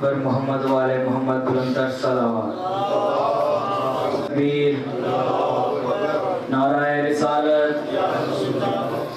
بر محمد والے محمد بلندر صلوات. تکبیر. نعرہ رسالت.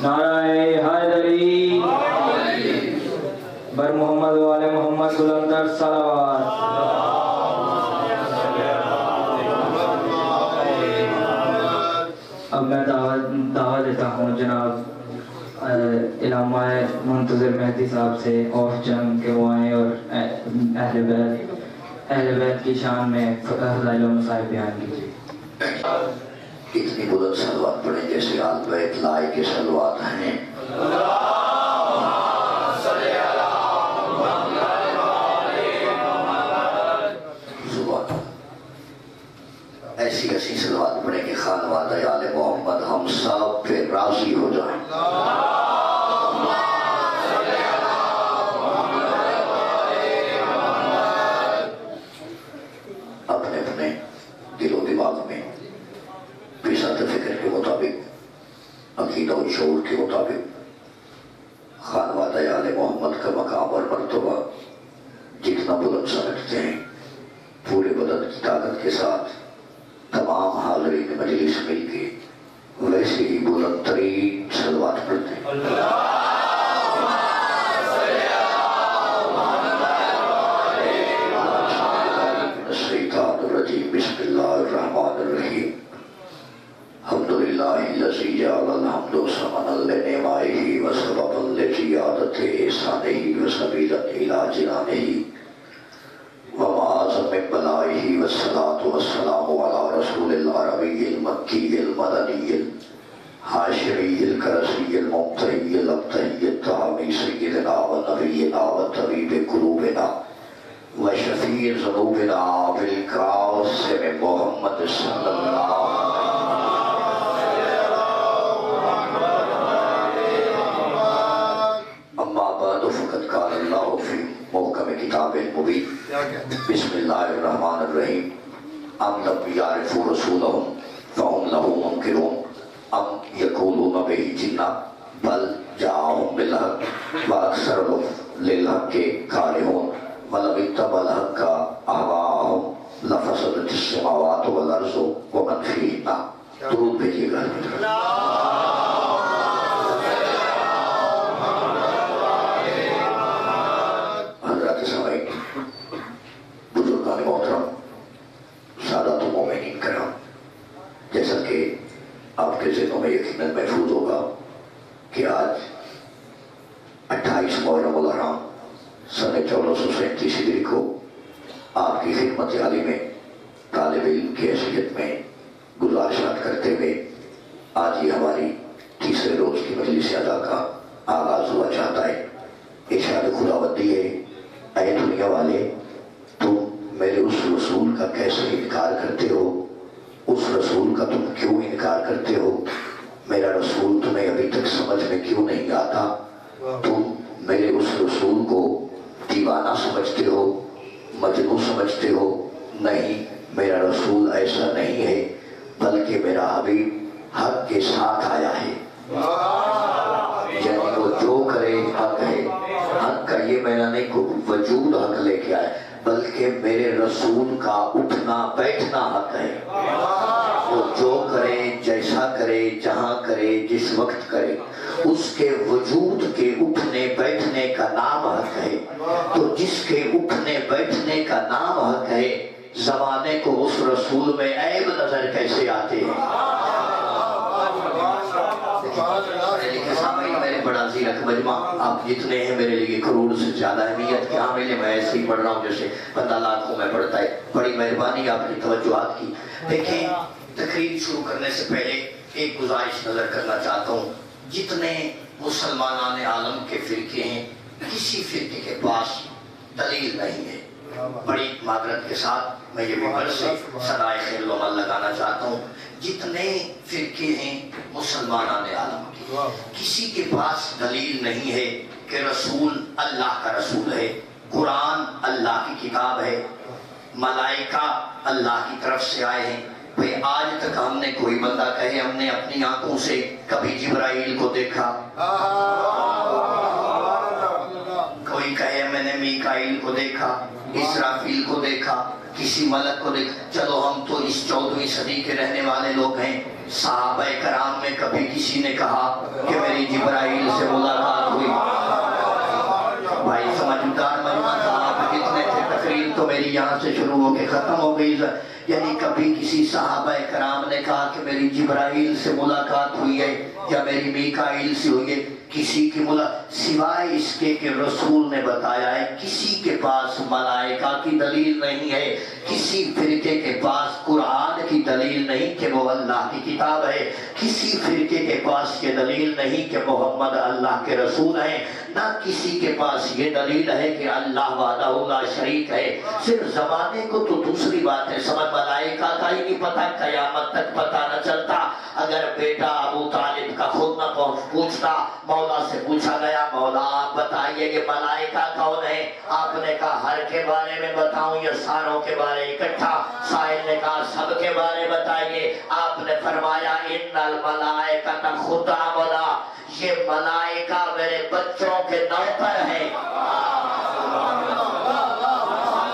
نعرہ حیدری. بر محمد والے محمد بلندر صلوات. اب میں دعوت دیتا ہوں جناب علامہ منتظر مہدی صاحب سے اوف جنگ کے وہ آئیں اور اہل بیت کی شان میں فضائل و مصائب بیان کیجیے. اتنی بلند صلوات پڑھیں جیسے آل بیت لائے کے صلوات ہیں. ایسی ایسی صلوات پڑھیں کہ خانوادہ آل محمد ہم سب پہ راضی ہو جائیں. اپنے اپنے دل و دماغ میں فیصد فکر کے مطابق، عقیدہ و شعور کے مطابق خانوادہ آل محمد کا مقام اور مرتبہ جتنا بلند سمجھتے ہیں پورے بدن کی طاقت کے ساتھ تمام حاضرین مجلس مل کے ویسے ہی بلند ترین صلوات پڑھتے ہیں. الشیطان الرجیم. بسم اللہ الرحمن الرحیم. الحمدللہ الذی جعل الحمد ثمنا لنعمائہ وسببا لزیادۃ احسانہ وسبیلا الی جنانہ ومعاذ من بلائہ والصلاة والسلام علی رسول العربی المکی المدنی الحاشری الکرسی الممتری الابتہی التہمی سیدنا ونبینا وطبیب قلوبنا وشفیع ذنوبنا بالقاسم محمد صلی اللہ علیہ وسلم. اما بعد فقد قال اللہ فی محکم کتاب مبین. بسم اللہ الرحمن الرحیم. ام لم یعرفوا رسولہم فہم لہ منکرون ام یقولون بہ جنہ بل جاءہم بالحق واکثرہم للحق کارہون ولو اتبع الحق اہواءہم لفسدت السماوات والارض ومن فیہن. درود بھیجیے گا. حضرات سامعین، بزرگان محترم، سادات مومنین کرام، جیسا کہ آپ کے ذہنوں میں یقیناً محفوظ ہوگا کہ آج 28 محرم الحرام سن 1437 ہجری کو آپ کی خدمت عالی میں طالب علم کی حیثیت میں گزارشات کرتے ہوئے آج یہ ہماری تیسرے روز کی مجلس ادا کا آغاز ہوا چاہتا ہے. ارشاد خداوندی ہے، اے دنیا والے، تم میرے اس رسول کا کیسے انکار کرتے ہو؟ اس رسول کا تم کیوں انکار کرتے ہو؟ میرا رسول تمہیں ابھی تک سمجھ میں کیوں نہیں آتا؟ تم میرے اس رسول کو دیوانہ سمجھتے ہو، مجنون سمجھتے ہو؟ نہیں، میرا رسول ایسا نہیں ہے، بلکہ میرا حبیب حق کے ساتھ آیا ہے. یعنی وہ جو کرے حق ہے. حق کا یہ معنی نہیں کہ وجود حق لے کے آئے، بلکہ میرے رسول کا اٹھنا بیٹھنا حق ہے. وہ جو کرے، جیسا کرے، جہاں کرے، جس وقت کرے، اس کے وجود کے اٹھنے بیٹھنے کا نام حق ہے. تو جس کے اٹھنے بیٹھنے کا نام حق ہے، زمانے کو اس رسول میں عیب نظر کیسے آتے ہیں؟ میرے بڑا زیرک مجمع، آپ جتنے ہیں میرے لیے کروڑ سے زیادہ اہمیت کے حامل ہیں. میں ایسے ہی پڑھ رہا ہوں جیسے بندہ لاکھوں میں پڑھتا ہے. بڑی مہربانی آپ کی توجہات کی. دیکھیں، تقریر شروع کرنے سے پہلے ایک گزارش نظر کرنا چاہتا ہوں. جتنے مسلمانان عالم کے فرقے ہیں، کسی فرقے کے پاس دلیل نہیں ہے. بڑی معذرت کے ساتھ میں یہ ممبر سے صدائے خیر و عمل لگانا چاہتا ہوں. جتنے فرقے ہیں مسلمانان عالم کے، کسی کے پاس دلیل نہیں ہے کہ رسول اللہ کا رسول ہے، قرآن اللہ کی کتاب ہے، ملائکہ اللہ کی طرف سے آئے ہیں. بھئی آج تک ہم نے کوئی بندہ کہے ہم نے اپنی آنکھوں سے کبھی جبرائیل کو دیکھا؟ کوئی کہے को देखा, इसराफील को देखा, किसी मलक को देखा। चलो हम तो इस 14वीं सदी के रहने वाले लोग हैं। सहाबा कराम में कभी किसी ने कहा कि मेरी जिब्राइल से मुलाकात हुई? भाई समझदार मजमा साहब कितने थे, तकरीर तो मेरी यहाँ से शुरू होके खत्म हो गई। यानी कभी किसी सहाबा कराम ने कहा कि मेरी जिब्राइल से मुलाकात हुई है या मेरी मीकाइल से हुई है? किसी की सिवाय इसके कि रसूल ने बताया है किसी के पास मलाइका की दलील नहीं है, किसी फिरके के पास कुरान की दलील नहीं कि वो अल्लाह की किताब है, किसी फिरके के पास ये दलील नहीं कि मोहम्मद अल्लाह के रसूल है, ना किसी के पास ये दलील है कि अल्लाह वाहदहू ला शरीक है। सिर्फ जमाने को तो दूसरी बात है, समझ मलाइका का ही नहीं पता, कयामत तक पता न चलता। अगर बेटा अबू तालिब का खुद न पूछता, मौला से पूछा गया मौला आप बताइए ये मलाइका कौन है? आपने कहा हर के बारे में बताऊं या सारों के बारे इकट्ठा? साहिल ने कहा सब के बारे बताइए। आपने फरमाया इन्नल मलाइका खुदा बोला, ये मलाइका मेरे बच्चों के नौकर है।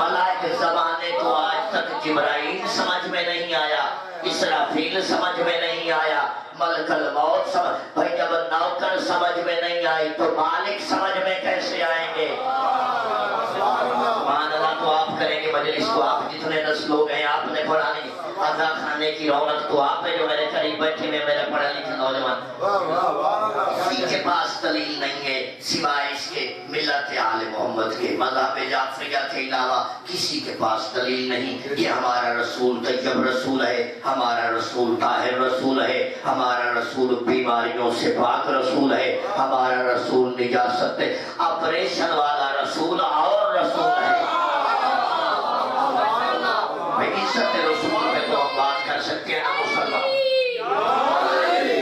मलाइका जमाने को आज तक जिब्राइल समझ में नहीं आया, इसराफील समझ में नहीं आया, मलकल मौत समझ, भाई जब नौकर समझ में नहीं आई तो मालिक समझ में कैसे आएंगे? मानना तो आप करेंगे मजलिस को, आप जितने 10 लोग हैं आपने पढ़ानी, अदा खाने की रौनक तो आप है जो मेरे करीब बैठे में मेरे पढ़ा लिखा नौजवान। किसी के पास दलील नहीं है सिवाय इसके मिल्लत आले मोहम्मद के, मज़हब जाफरिया के अलावा किसी के पास दलील नहीं। ये हमारा रसूल तैयब रसूल है, हमारा रसूल ताहिर रसूल है, हमारा रसूल बीमारियों से पाक रसूल है, हमारा रसूल निजासत ऑपरेशन वाला रसूल और रसूल है। इज्जत रसूल पे तो हम बात कर सकते हैं ना मुसलमान,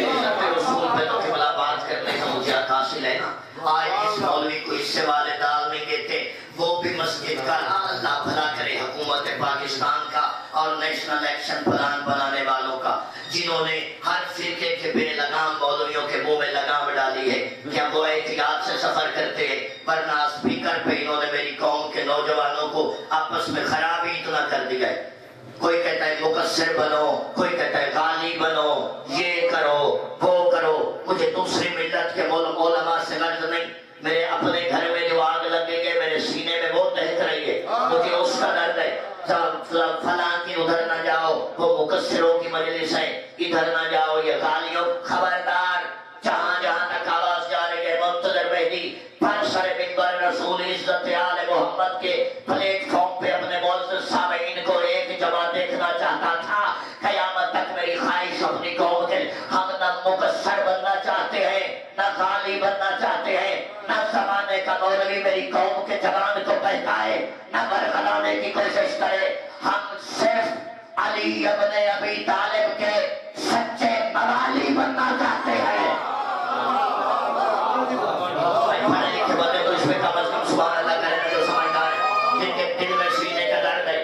इज्जत रसूल पे तो केवल बात करने का मुझे हासिल है ना। आज इस मौलवी को इससे वाले दाल नहीं देते, वो भी मस्जिद का अल्लाह भला करे हुकूमत पाकिस्तान का और नेशनल एक्शन प्लान बनाने वालों का, जिन्होंने हर फिरके के बेलगाम मौलवियों के मुंह में लगाम डाली है। क्या वो एहतियात से सफर करते हैं? वरना स्पीकर पे इन्होंने मेरी कौम के नौजवानों को आपस में खराबी इतना कर दिया है। कोई कहता है मुकस्सिर बनो, कोई कहता है गाली बनो, ये करो वो करो। मुझे दूसरी मिल्लत के उलमा से गर्ज नहीं, मेरे अपने घर में जो आग लगेगी मेरे सीने में वो दहक रही है, मुझे उसका दर्द है। फलां की उधर ना जाओ, वो मुकस्सिरों की मजलिस है, इधर ना जाओ, ये गालियों। खबरदार, जहां जहां तक आवाज जा रही है मुंतज़िर मेहदी पर सर मिंबर रसूल इज्जत आले मोहम्मद के प्लेटफॉर्म पे अपने मौजूद सामीन को एक जमा देखना चाहता था। कयामत तक मेरी ख्वाहिश अपनी कौम के, हम न मुकस्सर बनना चाहते हैं, न गाली बनना चाहते हैं, न जमाने का मौलवी मेरी कौम के जवान को बहकाए, न बरगलाने की कोशिश करे। हम सिर्फ अली इब्न अबी तालिब के सच्चे मवाली बनना चाहते हैं। पढ़े लिखे बंदे तो इसमें कम से कम सुभान अल्लाह करें जो समझदार है, जिनके दिल में सीने का दर्द है।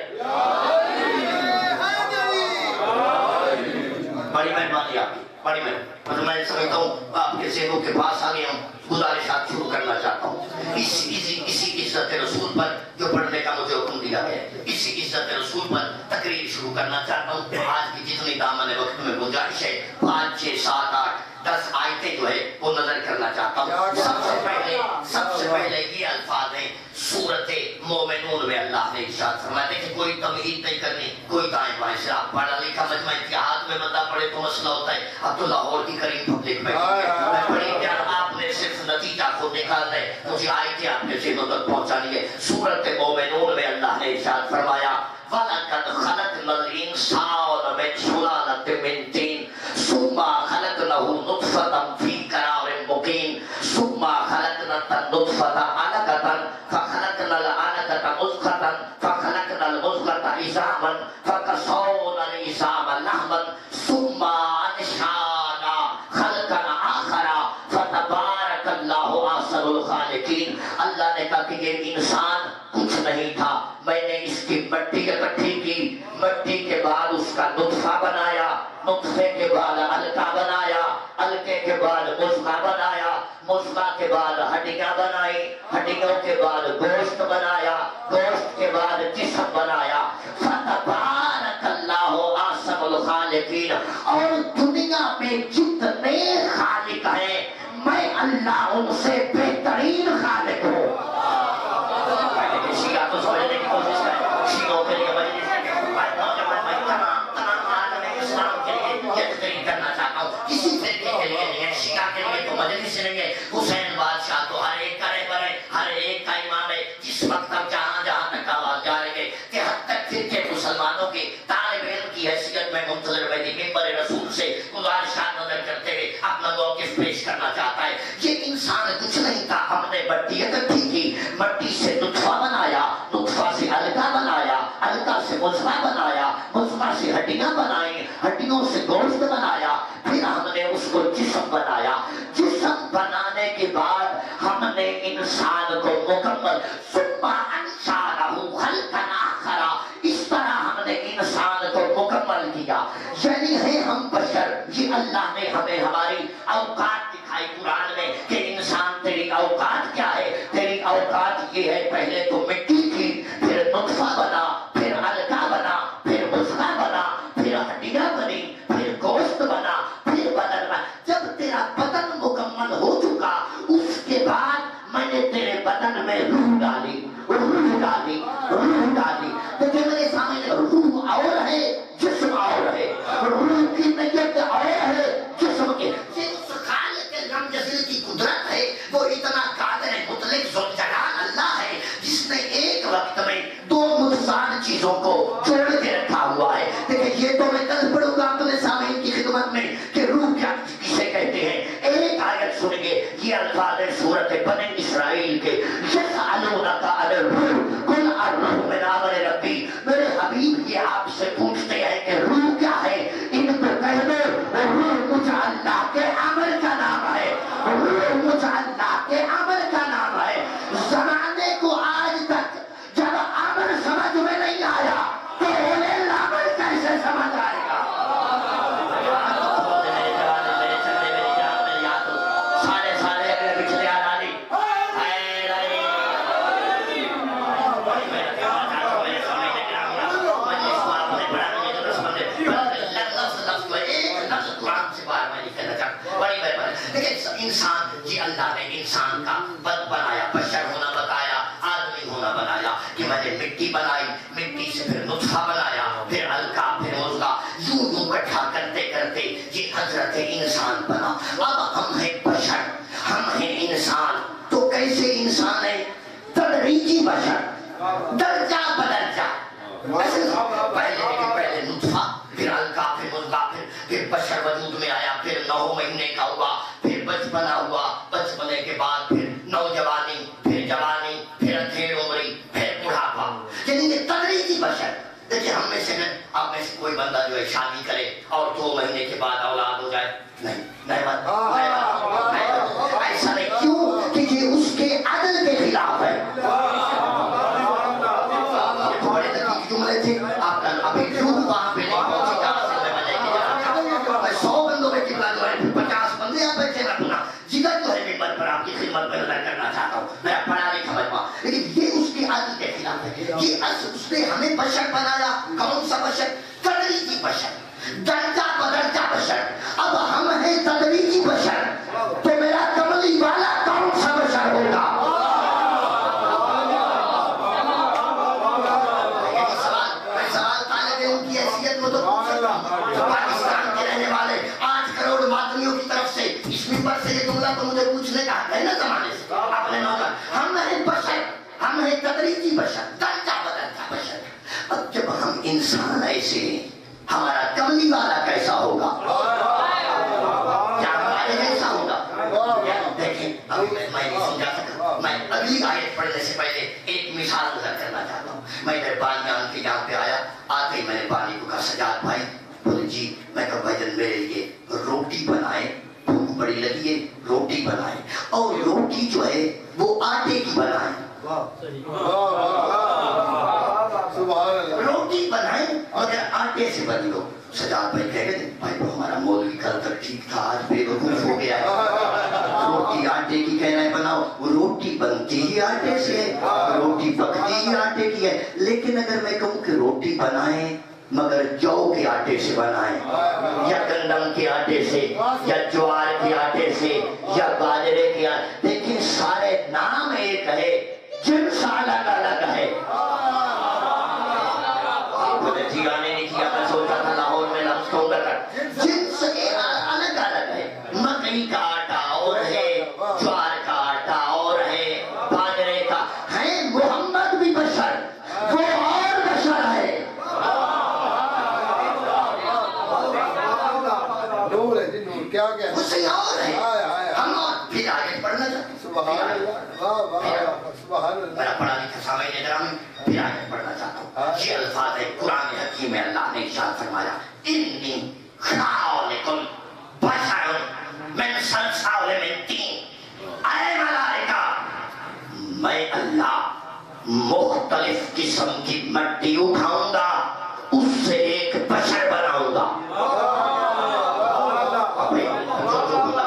बड़ी मेहरबानी आपकी, बड़ी मेहरबानी। मैं समझता हूँ आपके ज़हनों के पास आ गया हूँ, गुजारिशात शुरू करना चाहता हूँ। इसी इज्जत रसूल पर जो पढ़ने का मुझे हुक्म दिया है, इसी इज्जत रसूल पर तकरीर शुरू करना चाहता हूँ। आज की जितनी दामन वक्त में गुजारिश है, 5, 6, 7, 8, 10 आयतें जो है वो नजर करना चाहता हूँ। सबसे पहले ये अल्फाज हैं सूरते मोमिनून में अल्लाह ने इरशाद फरमाया। देखिए कोई तमहीद नहीं करनी, कोई दाएं बाएं से, आप पढ़ा लिखा मजमा इत्तेहाद में बंदा पढ़े तो मसला होता है। अब तो लाहौर की करीम पब्लिक में मैं पढ़ी क्या, आपने सिर्फ नतीजा को निकालना है, मुझे आयतें आपके ज़हनों तक पहुंचानी है। सूरते मोमिनून में अल्लाह ने इरशाद फरमाया वलक़द खलक़नल इंसान मिन सुलालतिन मिन तीन सुम्मा खलक़नहु नुत्फ़तन फ़ी क़रारिन मुकीन सुम्मा खलक़नल नुत्फ़ता अलक़तन फ़खलक़नल अलक़ता मुज़ग़तन फ़खलक़नल मुज़ग़ता इज़ामन फ़कसौनल इज़ाम लहमन सुम्मा अंशाना खल्क़न आख़रा फ़तबारकल्लाहु अहसनुल ख़ालिक़ीन। अल्लाह ने कहा कि ये इंसान कुछ नहीं था, मैंने इसकी मट्टी इकट्ठी की, मट्टी के बाद उसका नुत्फा बनाया, नुत्फे के बाद अलका बनाया, अलके के बाद मुज़ग़ा बनाया, मुज़ग़ा के बाद हड्डियां बनाई, हड्डियों के बाद गोश्त बनाया, खालिकीन, और दुनिया में जितने खालिक हैं मैं अल्लाह उनसे बेहतरीन खालिक हूँ। शिया तो समझने की कोशिश करें, शियों के लिए मजलिस है, मैं तमाम आलम इस्लाम के लिए ये तकरीर करना चाहता हूँ, किसी फिरके के लिए नहीं है, शिया के लिए तो मजलिस नहीं है। हुसैन बादशाह तो हर एक करे बने, हर एक का इमाम है। जिस वक्त तक जहाँ जहाँ तक आवाज जाएंगे कि हद तक फिरके मुसलमानों के तालिब इल्म की हैसियत में मुंतज़िर बैठी मिंबर रसूल से गुज़ारिशात नजर करते हुए अपना मौक़िफ़ पेश करना चाहता है। ये इंसान कुछ नहीं था, हमने मट्टी इकट्ठी की, मट्टी से नुत्फ़ा बनाया, नुत्फ़ा से अलका बनाया, अलका से मुज़ग़ा बनाया, मुज़ग़ा से हड्डियां बनाई, हड्डियों से गोश्त बनाया, फिर हमने उसको जिस्म बनाया। जिस्म बनाने के बाद हमने इंसान को मुकम्मल सुम्मा अंशाअहु खल्क़न आखरा, इस तरह हमने इंसान को मुकम्मल किया। यानी है हम बशर, ये अल्लाह ने हमें हमारी औकात दिखाई कुरान में कि इंसान तेरी औकात क्या है। तेरी औकात ये है, पहले तो मिट्टी थी, फिर नुत्फ़ा बना, फिर अलका बना, फिर मुज़ग़ा बना, फिर हड्डियां बनी, फिर गोश्त बना, फिर बदन बना। जब तेरा बदन मुकम्मल हो चुका, उसके बाद मैंने तेरे बदन में रूह डाली, रूह डाली, रूह डाली। देखिए मेरे सामने रूह और है, जिस्म और है। रूह की नयत और है, जिस्म की की कुदरत है। वो इतना कादिर मुतलक ज़ुलजलाल अल्लाह है जिसने एक वक्त में दो मुतसाद चीजों को जोड़ के रखा हुआ है। देखिए ये तो मैं कल पढ़ूंगा अपने सामने की खिदमत में कि रूह क्या किसे कहते हैं। एक आयत सुनिए, ये अल्फाज है सूरत बनी इसराइल के, यसअलूनका अनिर रूह कुल अर्रूह मिन अमरि रब्बी। मेरे हबीब ये आपसे पूछते हैं कि रूह क्या है, इनको कह दो रूह मुझ अल्लाह के अमर का नाम है, रूह मुझ अल्लाह के अमर का नाम है। जमाने को आज तक जब अमर समझ में नहीं आया तो उन्हें अमर कैसे समझ आएगा। सारे अगले पिछले आलानी इंसान जी अल्लाह ने इंसान का बद बनाया, बशर होना बताया, आदमी होना बनाया कि मैंने मिट्टी बनाई, मिट्टी से फिर नुत्फ़ा बनाया, फिर अलका, फिर मुज़ग़ा, यूं यूं इकट्ठा करते करते ये हजरत इंसान बना। अब हम हैं बशर, हम हैं इंसान। तो कैसे इंसान है? तदरीजी बशर, दर्जा बदर्जा। पहले नुत्फ़ा, फिर अलका, फिर मुज़ग़ा, फिर बशर वजूद में आया, फिर 9 महीने का हुआ, फिर बचपना हुआ, बचपने के बाद फिर नौजवानी, फिर जवानी, फिर अधेड़ उम्री, फिर बुढ़ापा। यानी कि तदरीजी बशर। देखिए हम में से न, आप में से कोई बंदा जो है शादी करे और 2 महीने के बाद औलाद हो जाए, नहीं ऐसा नहीं। क्यों? कि ये उसके अदल के खिलाफ है। बड़े दकीक जुमले थे, आपका अभी रूह वहां पे नहीं पहुंची जहां से मैं लेके जा रहा था। 100 बंदों में कितना जो है 50 बंदे आप बैठे ना सुना, जिगर जो है मिंबर पर आपकी खिदमत में नजर करना चाहता हूँ। मैं पढ़ा लिखा बचपा, लेकिन ये उसकी आदत के खिलाफ है। ये उसने हमें बशर बनाया। कौन सा बशर? तदरीजी बशर, दर्जा बदर्जा बशर। अब हम हैं तदरीजी बशर, तो मेरा कमली वाला कौन सा बशर होगा? पाकिस्तान के रहने वाले 8 करोड़ वादियों की तरफ से इस मिंबर से ये जुमला तो मुझे पूछने का है ना जमाने से अपने नौकर। हम हैं बशर, हम हैं तदरीजी बशर, दर्जा बदर्जा बशर। अब जब हम इंसान ऐसे हैं, हमारा कमली वाला कैसा होगा? क्या हमारे जैसा होगा? देखें, अब मैं नहीं समझा सकता। मैं अगली आयत पढ़ने से पहले एक मिसाल नजर करना चाहता हूँ। मैं पानी के यहाँ पे आया, आते ही मैंने पानी को कहा सजाद भाई, बोले जी। मैं कहा भाईजान मेरे लिए रोटी बनाए, भूख बड़ी लगी है, रोटी बनाए, और रोटी जो है वो आटे की बनाए। रोटी बनाए मगर आटे से बनी हो। सजाद भाई कह रहे थे भाई वो हमारा मौलवी कल तक ठीक था, आज बेवकूफ हो गया है। रोटी आटे की कह रहे हैं बनाओ, वो रोटी बनती ही आटे से है, रोटी पकती ही आटे की है। लेकिन अगर मैं कहूँ कि रोटी बनाए مگر جو کے آٹے سے بنائیں یا گندم کے آٹے سے یا جوار کے آٹے سے یا باجرے کے آٹے، لیکن سارے نام ایک ہے، جنس الگ الگ ہے۔ مجھے جی آنے نہیں کیا، میں سوچا تھا لاہور میں لفظ کہوں گا، جنس الگ الگ ہے۔ مکئی کا آٹا اور ہے، جوار کا آٹا اور ہے، باجرے کا ہے۔ محمد بھی بشر، وہ اور بشر ہے۔ نور ہے جی، نور کیا کہہ اسے اور ہے، ہم اور پھر آگے پڑھنا چاہتے سبحان اللہ، واہ واہ سبحان اللہ۔ میرا پڑھا لکھا سامعین گرامی، پھر آگے پڑھنا چاہتا ہوں۔ یہ الفاظ ہے قرآن حکیم میں، اللہ نے ارشاد فرمایا انی خالق بشر من صلصال من طین، اے ملائکہ میں اللہ مختلف قسم کی مٹی اٹھاؤں گا، اس سے ایک بشر بناؤں گا۔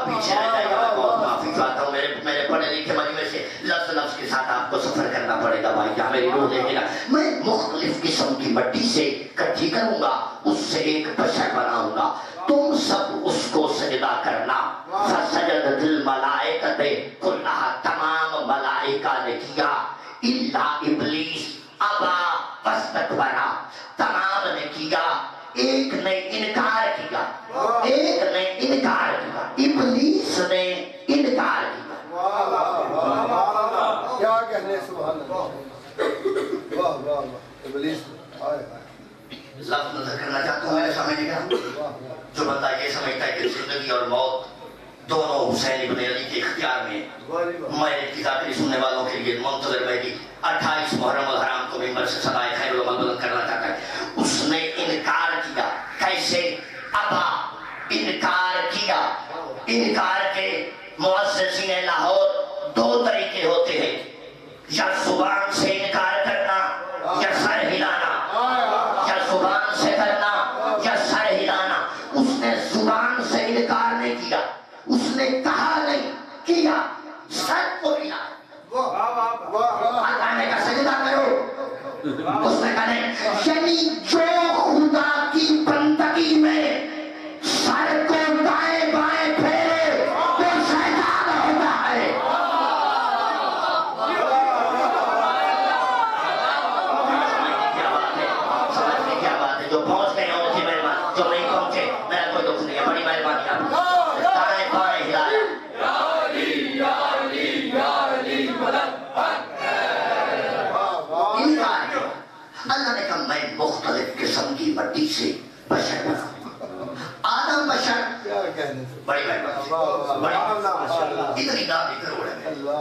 پیچھے رہ جائے گا، بہت معافی چاہتا ہوں، میرے پڑھے لکھے مجموعے سے لفظ لفظ کے ساتھ آپ کو سفر کرنا پڑے گا بھائی، کیا میری روح دیکھے گا۔ میں مختلف قسم کی مٹی سے اکٹھی کروں گا، اس سے ایک بشر بناؤں گا، تم سب اس کو سجدہ کرنا۔ فسجدت الملائکۃ کلھا، تمام ملائکہ نے کیا، الا ابلیس ابا واستکبر، تمام نے کیا، ایک نے انکار کیا، ایک نے انکار کیا، ابلیس نے انکار کیا۔ کیا کہنے سبحان اللہ، واہ واہ واہ ابلیس، ہائے ہائے، لفظ نظر کرنا چاہتا ہوں، میرے سامنے کا جو بندہ یہ سمجھتا ہے کہ زندگی اور موت دونوں حسین ابن علی کے اختیار میں، میں اتفاقی سننے والوں کے لیے منتظر مہدی 28 محرم الحرام کو ممبر سے صدائے خیر العمل بلند کرنا چاہتا ہے۔ اس نے انکار کیا، کیسے؟ ابا، انکار کیا۔ انکار کے مؤسسین لاہور دو طریقے ہوتے ہیں، یا زبان سے انکار کرنا یا سر ہلانا، یا زبان سے کرنا یا سر ہلانا۔ اس نے زبان سے انکار نہیں کیا، اس نے کہا نہیں، کیا، سر کو ہلا۔ اللہ نے کہا سجدہ کرو، اس نے کہا نہیں۔ یعنی جو خدا کی بندگی میں سر کو دائیں بائیں پھیرے وہ شیطان ہوتا ہے۔ کیا بات ہے، سمجھ میں کیا بات ہے؟ جو پہنچ گئے ہیں ان کی مہربانی، جو نہیں پہنچے میرا کوئی دکھ نہیں ہے، بڑی مہربانی آپ کی۔ دائیں بائیں ہلایا، انکار کیا۔ اللہ نے کہا میں مختلف قسم کی مٹی سے بشر بناؤں۔ آدم بشر، کیا کہنے بڑی مہربانی، بڑی اتنی داد کروڑ ہے۔ اللہ